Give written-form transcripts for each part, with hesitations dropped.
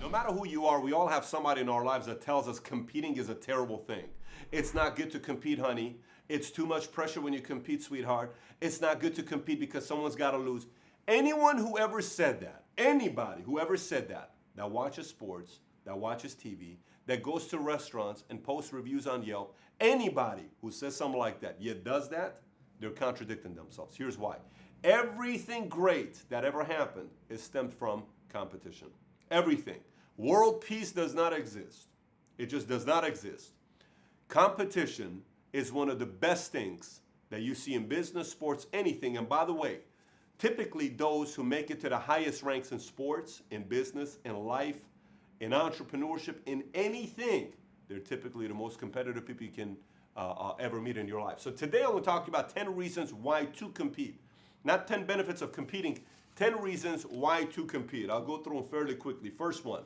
No matter who you are, we all have somebody in our lives that tells us competing is a terrible thing. It's not good to compete, honey. It's too much pressure when you compete, sweetheart. It's not good to compete because someone's got to lose. Anyone who ever said that, anybody who ever said that watches sports, that watches TV, that goes to restaurants and posts reviews on Yelp, anybody who says something like that, yet does that, they're contradicting themselves. Here's why. Everything great that ever happened is stemmed from competition. Everything. World peace does not exist. It just does not exist. Competition is one of the best things that you see in business, sports, anything. And by the way, typically those who make it to the highest ranks in sports, in business, in life, in entrepreneurship, in anything, they're typically the most competitive people you can ever meet in your life. So today I'm going to talk to you about 10 reasons why to compete. Not 10 benefits of competing, 10 reasons why to compete. I'll go through them fairly quickly. First one,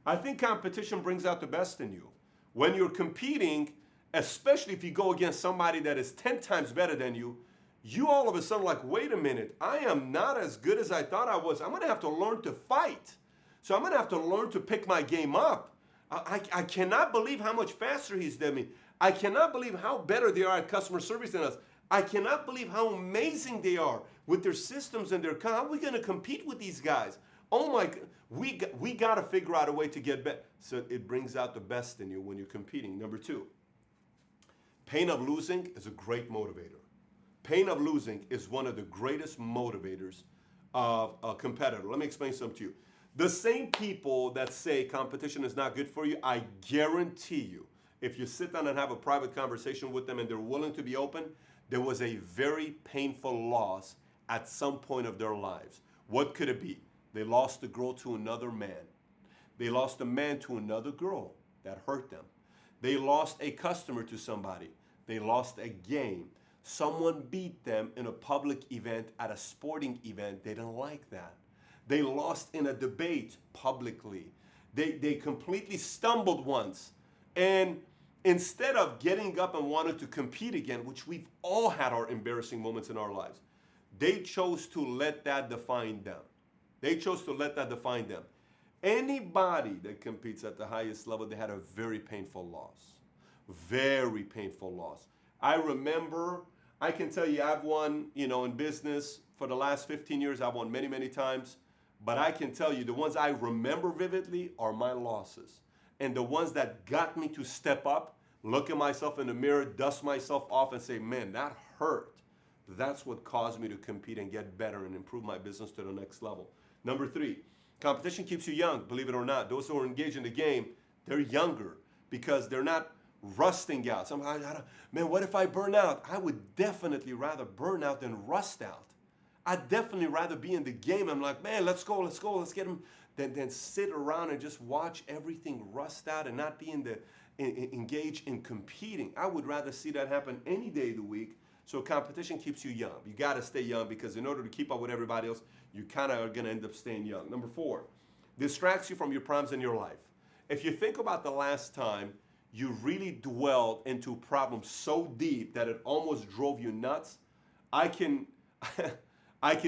I think competition brings out the best in you. When you're competing, especially if you go against somebody that is 10 times better than you, you all of a sudden like, wait a minute, I am not as good as I thought I was. I'm going to have to learn to fight. So I'm going to have to learn to pick my game up. I cannot believe how much faster he's than me. I cannot believe how better they are at customer service than us. I cannot believe how amazing they are with their systems and their, how are we going to compete with these guys? Oh my, we got to figure out a way to get better. So it brings out the best in you when you're competing. Number two, pain of losing is a great motivator. Pain of losing is one of the greatest motivators of a competitor. Let me explain something to you. The same people that say competition is not good for you, I guarantee you, if you sit down and have a private conversation with them and they're willing to be open, there was a very painful loss at some point of their lives. What could it be? They lost a girl to another man. They lost a man to another girl that hurt them. They lost a customer to somebody. They lost a game. Someone beat them in a public event, at a sporting event. They didn't like that. They lost in a debate publicly. They completely stumbled once. And instead of getting up and wanting to compete again, which we've all had our embarrassing moments in our lives, they chose to let that define them. They chose to let that define them. Anybody that competes at the highest level, they had a very painful loss. Very painful loss. I remember, I can tell you I've won, in business for the last 15 years, I've won many, many times. But I can tell you the ones I remember vividly are my losses. And the ones that got me to step up, look at myself in the mirror, dust myself off and say, man, that hurt. That's what caused me to compete and get better and improve my business to the next level. Number three, competition keeps you young, believe it or not. Those who are engaged in the game, they're younger because they're not rusting out. Man, what if I burn out? I would definitely rather burn out than rust out. I'd definitely rather be in the game. I'm like, man, let's go, let's get them. Than sit around and just watch everything rust out and not be engaged in competing. I would rather see that happen any day of the week. So competition keeps you young. You got to stay young because in order to keep up with everybody else, you kind of are going to end up staying young. Number four, distracts you from your problems in your life. If you think about the last time you really dwelled into problems so deep that it almost drove you nuts, I can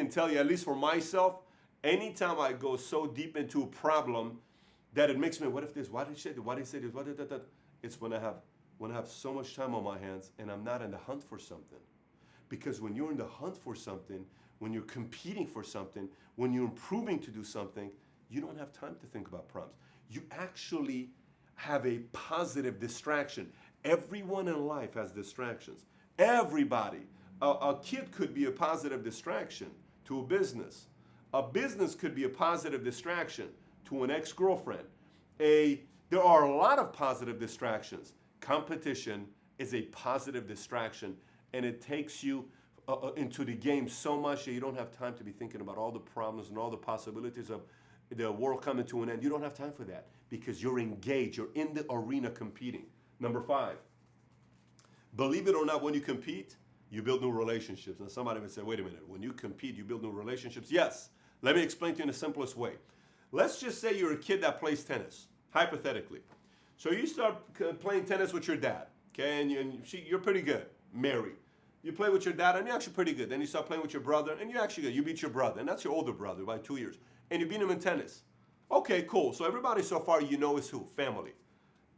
tell you, at least for myself, anytime I go so deep into a problem that it makes me, what if this, why did he say this, why did he say this, why did that, it's when I have so much time on my hands and I'm not in the hunt for something. Because when you're in the hunt for something, when you're competing for something, when you're improving to do something, you don't have time to think about problems. You actually have a positive distraction. Everyone in life has distractions. Everybody. A kid could be a positive distraction to a business. A business could be a positive distraction to an ex-girlfriend. There are a lot of positive distractions. Competition is a positive distraction, and it takes you into the game so much that you don't have time to be thinking about all the problems and all the possibilities of the world coming to an end. You don't have time for that because you're engaged. You're in the arena competing. Number five, believe it or not, when you compete, you build new relationships. Now somebody would say, wait a minute, when you compete, you build new relationships? Yes. Let me explain to you in the simplest way. Let's just say you're a kid that plays tennis, hypothetically. So you start playing tennis with your dad, okay, and you're pretty good, married. You play with your dad, and you're actually pretty good. Then you start playing with your brother, and you're actually good. You beat your brother, and that's your older brother by 2 years. And you beat him in tennis. Okay, cool. So everybody so far you know is who? Family.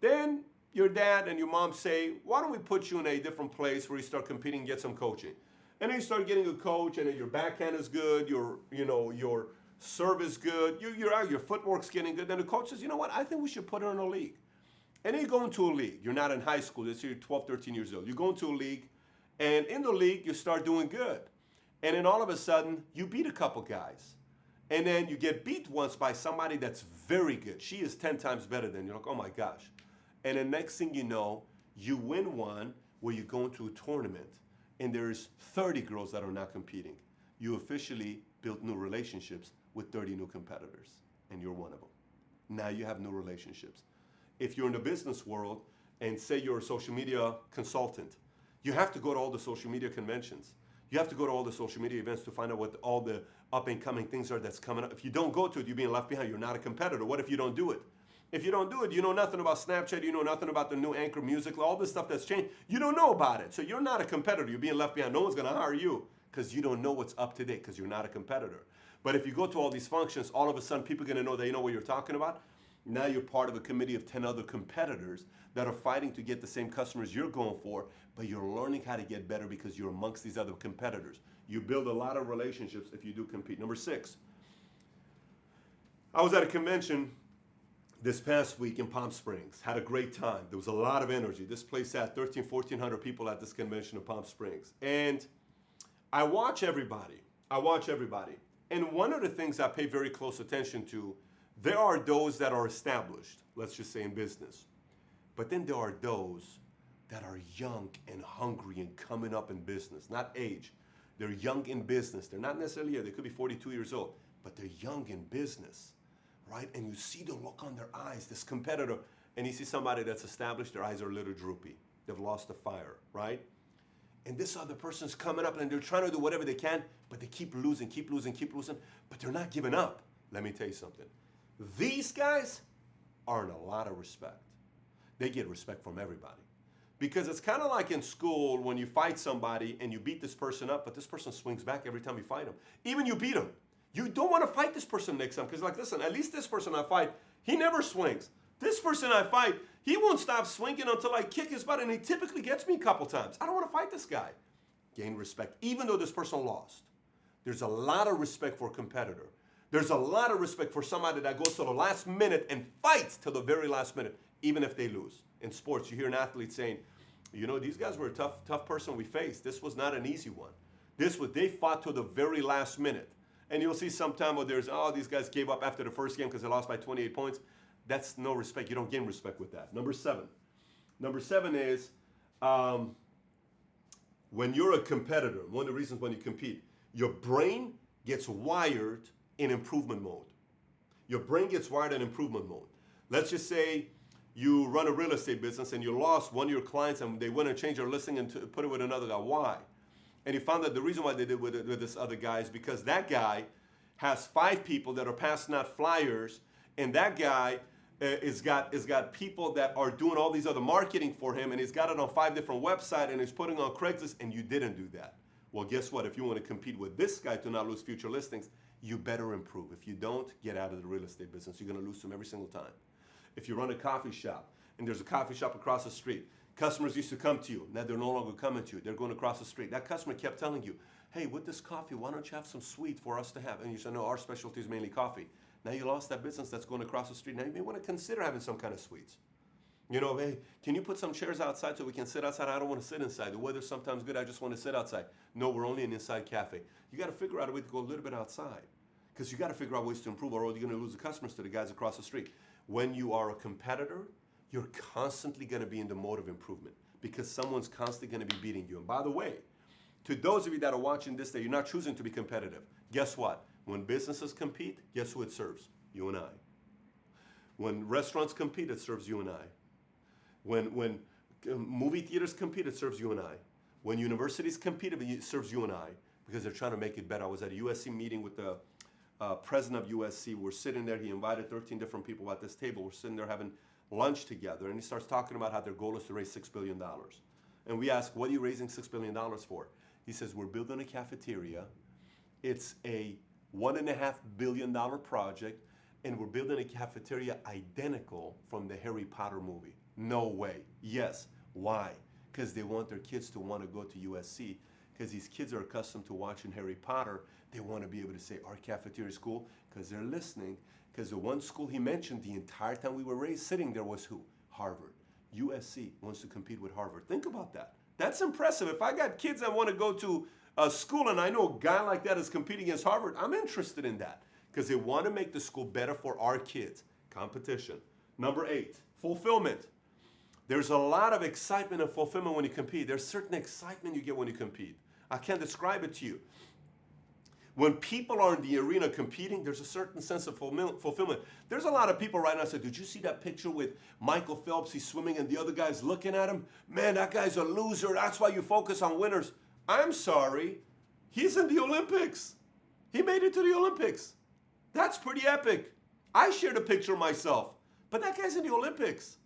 Then your dad and your mom say, why don't we put you in a different place where you start competing and get some coaching? And then you start getting a coach, and then your backhand is good, your serve is good, your footwork's getting good. Then the coach says, you know what, I think we should put her in a league. And then you go into a league. You're not in high school. This year you're 12, 13 years old. You go into a league, and in the league, you start doing good. And then all of a sudden, you beat a couple guys. And then you get beat once by somebody that's very good. She is 10 times better than you. You're like, oh my gosh. And the next thing you know, you win one where you go into a tournament, and there's 30 girls that are now competing. You officially built new relationships with 30 new competitors, and you're one of them. Now you have new relationships. If you're in the business world, and say you're a social media consultant, you have to go to all the social media conventions. You have to go to all the social media events to find out what all the up and coming things are that's coming up. If you don't go to it, you're being left behind. You're not a competitor. What if you don't do it? If you don't do it, you know nothing about Snapchat, you know nothing about the new Anchor Music, all this stuff that's changed. You don't know about it. So you're not a competitor. You're being left behind. No one's going to hire you because you don't know what's up to date because you're not a competitor. But if you go to all these functions, all of a sudden people are going to know that you know what you're talking about. Now you're part of a committee of 10 other competitors that are fighting to get the same customers you're going for, but you're learning how to get better because you're amongst these other competitors. You build a lot of relationships if you do compete. Number 6, I was at a convention this past week in Palm Springs. Had a great time. There was a lot of energy. This place had 1,400 people at this convention in Palm Springs. And I watch everybody. And one of the things I pay very close attention to, there are those that are established, let's just say in business. But then there are those that are young and hungry and coming up in business, not age. They're young in business. They're not necessarily, they could be 42 years old, but they're young in business, right? And you see the look on their eyes, this competitor, and you see somebody that's established, their eyes are a little droopy. They've lost the fire, right? And this other person's coming up and they're trying to do whatever they can, but they keep losing, but they're not giving up. Let me tell you something. These guys earn a lot of respect. They get respect from everybody. Because it's kind of like in school when you fight somebody and you beat this person up, but this person swings back every time you fight him. Even you beat him. You don't want to fight this person next time because, like, listen, at least this person I fight, he never swings. This person I fight, he won't stop swinging until I kick his butt, and he typically gets me a couple times. I don't want to fight this guy. Gain respect, even though this person lost. There's a lot of respect for a competitor. There's a lot of respect for somebody that goes to the last minute and fights till the very last minute, even if they lose. In sports, you hear an athlete saying, you know, these guys were a tough person we faced. This was not an easy one. They fought to the very last minute. And you'll see sometime where there's, these guys gave up after the first game because they lost by 28 points. That's no respect. You don't gain respect with that. Number 7. Number 7 is when you're a competitor, one of the reasons when you compete, your brain gets wired in improvement mode. Your brain gets wired in improvement mode. Let's just say you run a real estate business and you lost one of your clients and they went and changed their listing and put it with another guy. Why? And you found that the reason why they did with this other guy is because that guy has 5 people that are passing out flyers, and that guy is got people that are doing all these other marketing for him, and he's got it on 5 different websites, and he's putting on Craigslist, and you didn't do that. Well, guess what? If you want to compete with this guy to not lose future listings, you better improve. If you don't, get out of the real estate business. You're going to lose them every single time. If you run a coffee shop, and there's a coffee shop across the street, customers used to come to you. Now they're no longer coming to you. They're going across the street. That customer kept telling you, hey, with this coffee, why don't you have some sweet for us to have? And you said, no, our specialty is mainly coffee. Now you lost that business that's going across the street. Now you may want to consider having some kind of sweets. You know, hey, can you put some chairs outside so we can sit outside? I don't want to sit inside. The weather's sometimes good. I just want to sit outside. No, we're only an inside cafe. You got to figure out a way to go a little bit outside because you got to figure out ways to improve, or you're going to lose the customers to the guys across the street. When you are a competitor, you're constantly going to be in the mode of improvement because someone's constantly going to be beating you. And by the way, to those of you that are watching this, that you're not choosing to be competitive, guess what? When businesses compete, guess who it serves? You and I. When restaurants compete, it serves you and I. When movie theaters compete, it serves you and I. When universities compete, it serves you and I because they're trying to make it better. I was at a USC meeting with the president of USC. We're sitting there. He invited 13 different people at this table. We're sitting there having lunch together, and he starts talking about how their goal is to raise $6 billion. And we ask, what are you raising $6 billion for? He says, we're building a cafeteria. It's a $1.5 billion project, and we're building a cafeteria identical from the Harry Potter movie. No way. Yes. Why? Because they want their kids to want to go to USC, because these kids are accustomed to watching Harry Potter. They want to be able to say our cafeteria is cool because they're listening, because the one school he mentioned the entire time we were raised sitting there was who? Harvard. USC wants to compete with Harvard. Think about that. That's impressive. If I got kids that want to go to a school and I know a guy like that is competing against Harvard, I'm interested in that because they want to make the school better for our kids. Competition. Number 8, fulfillment. There's a lot of excitement and fulfillment when you compete. There's certain excitement you get when you compete. I can't describe it to you. When people are in the arena competing, there's a certain sense of fulfillment. There's a lot of people right now say, did you see that picture with Michael Phelps? He's swimming and the other guy's looking at him. Man, that guy's a loser. That's why you focus on winners. I'm sorry. He's in the Olympics. He made it to the Olympics. That's pretty epic. I shared a picture of myself, but that guy's in the Olympics.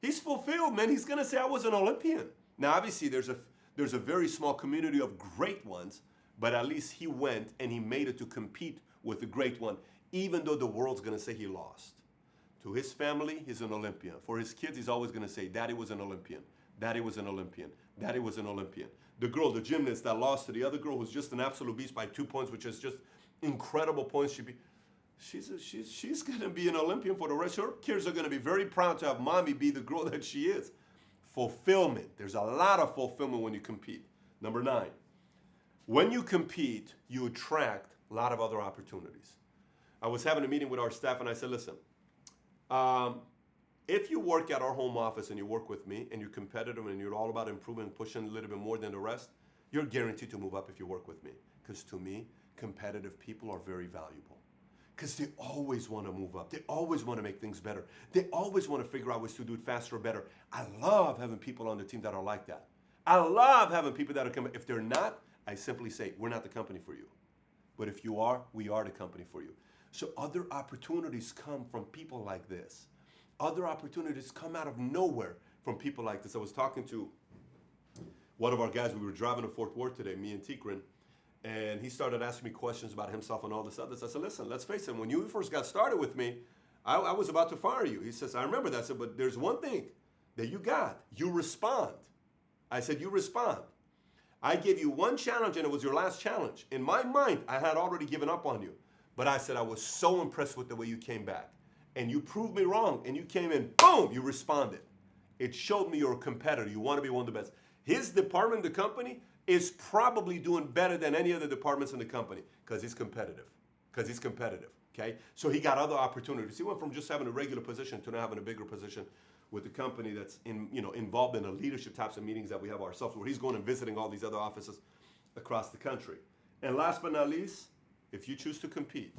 He's fulfilled, man. He's going to say I was an Olympian. Now, obviously, there's a very small community of great ones, but at least he went and he made it to compete with the great one, even though the world's going to say he lost. To his family, he's an Olympian. For his kids, he's always going to say, Daddy was an Olympian. Daddy was an Olympian. Daddy was an Olympian. The girl, the gymnast that lost to the other girl who's just an absolute beast by 2 points, which is just incredible points. She's going to be an Olympian for the rest. Her kids are going to be very proud to have mommy be the girl that she is. Fulfillment. There's a lot of fulfillment when you compete. Number 9. When you compete, you attract a lot of other opportunities. I was having a meeting with our staff and I said, listen, if you work at our home office and you work with me and you're competitive and you're all about improving and pushing a little bit more than the rest, you're guaranteed to move up if you work with me. Because to me, competitive people are very valuable. Because they always want to move up. They always want to make things better. They always want to figure out ways to do it faster or better. I love having people on the team that are like that. I love having people that are coming. If they're not, I simply say, we're not the company for you. But if you are, we are the company for you. So other opportunities come from people like this. Other opportunities come out of nowhere from people like this. I was talking to one of our guys. We were driving to Fort Worth today, me and Tikrin, and he started asking me questions about himself and all this other. I said, listen, let's face it, when you first got started with me, I was about to fire you. He says, I remember that. I said, but there's one thing that you got. You respond. I said, you respond. I gave you one challenge and it was your last challenge. In my mind, I had already given up on you. But I said, I was so impressed with the way you came back. And you proved me wrong. And you came in, boom, you responded. It showed me you're a competitor. You want to be one of the best. His department, the company, is probably doing better than any other departments in the company because he's competitive. Okay? So he got other opportunities. He went from just having a regular position to now having a bigger position with the company that's involved in the leadership types of meetings that we have ourselves, where he's going and visiting all these other offices across the country. And last but not least, if you choose to compete,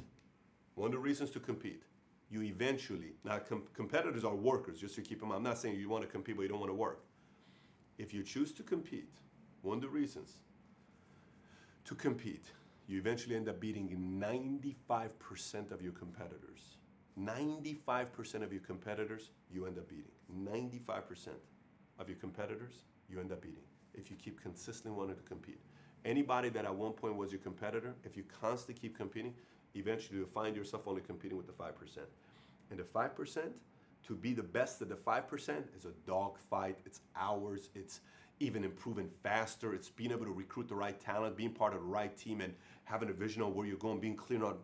one of the reasons to compete, you eventually, now competitors are workers, just to keep in mind. I'm not saying you want to compete but you don't want to work. If you choose to compete, one of the reasons to compete, you eventually end up beating 95% of your competitors. 95% of your competitors, you end up beating. 95% of your competitors, you end up beating if you keep consistently wanting to compete. Anybody that at one point was your competitor, if you constantly keep competing, eventually you'll find yourself only competing with the 5%. And the 5%, to be the best of the 5% is a dog fight. It's hours. It's even improving faster. It's being able to recruit the right talent, being part of the right team, and having a vision on where you're going, being clear on,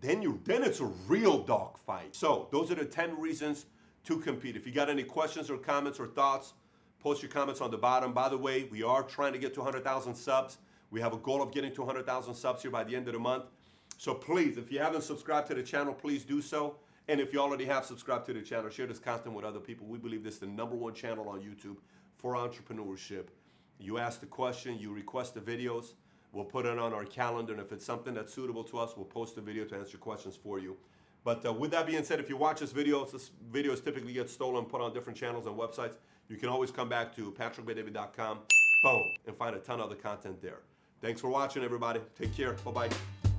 then it's a real dog fight. So those are the 10 reasons to compete. If you got any questions or comments or thoughts, post your comments on the bottom. By the way, we are trying to get to 100,000 subs. We have a goal of getting to 100,000 subs here by the end of the month. So please, if you haven't subscribed to the channel, please do so. And if you already have subscribed to the channel, share this content with other people. We believe this is the #1 channel on YouTube for entrepreneurship. You ask the question, you request the videos, we'll put it on our calendar, and if it's something that's suitable to us, we'll post a video to answer questions for you. But with that being said, if you watch this videos typically get stolen, put on different channels and websites. You can always come back to patrickbaydavid.com, boom, and find a ton of other content there. Thanks for watching, everybody. Take care. Bye-bye.